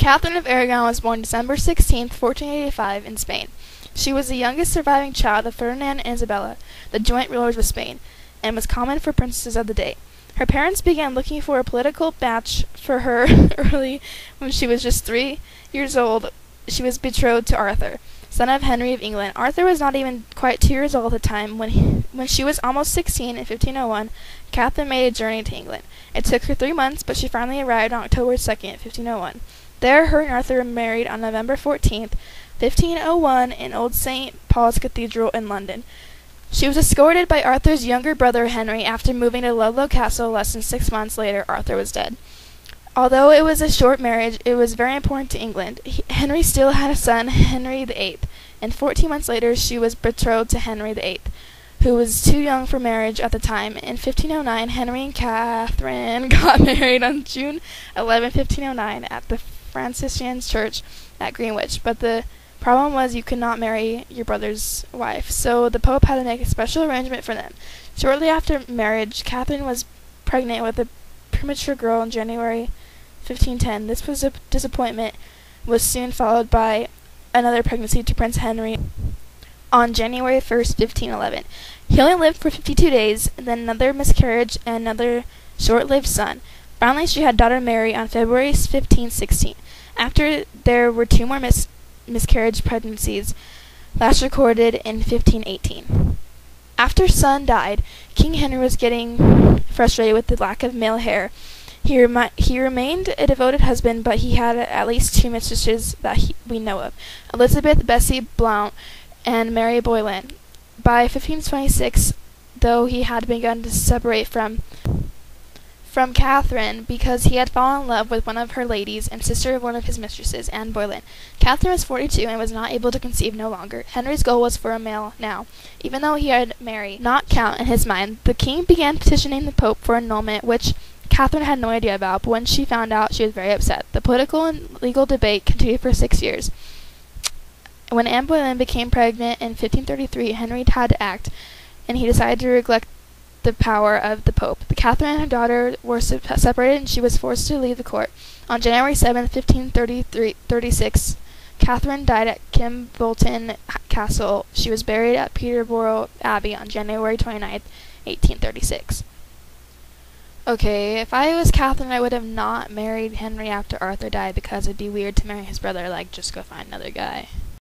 Catherine of Aragon was born December 16, 1485, in Spain. She was the youngest surviving child of Ferdinand and Isabella, the joint rulers of Spain, and was common for princesses of the day. Her parents began looking for a political match for her early. When she was just 3 years old, she was betrothed to Arthur, son of Henry of England. Arthur was not even quite 2 years old at the time. When she was almost 16 in 1501, Catherine made a journey to England. It took her 3 months, but she finally arrived on October 2nd, 1501. There, her and Arthur were married on November 14th, 1501, in Old St. Paul's Cathedral in London. She was escorted by Arthur's younger brother Henry. After moving to Ludlow Castle less than 6 months later, Arthur was dead. Although it was a short marriage, it was very important to England. Henry still had a son, Henry VIII, and 14 months later she was betrothed to Henry VIII, who was too young for marriage at the time. In 1509, Henry and Catherine got married on June 11, 1509, at the Franciscan Church at Greenwich, but the problem was you could not marry your brother's wife, so the Pope had to make a special arrangement for them. Shortly after marriage, Catherine was pregnant with a premature girl in January 1510. This was a disappointment, was soon followed by another pregnancy to Prince Henry on January 1st, 1511. He only lived for 52 days, then another miscarriage and another short-lived son. Finally, she had daughter Mary on February 1516. After, there were 2 more miscarriage pregnancies, last recorded in 1518. After son died, King Henry was getting frustrated with the lack of male heir. He remained a devoted husband, but he had at least 2 mistresses that we know of, Elizabeth Bessie Blount and Mary Boleyn. By 1526, though, he had begun to separate from Catherine because he had fallen in love with one of her ladies and sister of one of his mistresses, Anne Boleyn. Catherine was 42 and was not able to conceive no longer. Henry's goal was for a male now. Even though he had Mary not count in his mind, the king began petitioning the Pope for annulment, which Catherine had no idea about, but when she found out, she was very upset. The political and legal debate continued for 6 years. When Anne Boleyn became pregnant in 1533, Henry had to act, and he decided to neglect the power of the Pope. Catherine and her daughter were separated, and she was forced to leave the court. On January 7, 1536, Catherine died at Kimbolton Castle. She was buried at Peterborough Abbey on January 29, 1836. Okay, if I was Catherine, I would have not married Henry after Arthur died, because it'd be weird to marry his brother, like, just go find another guy.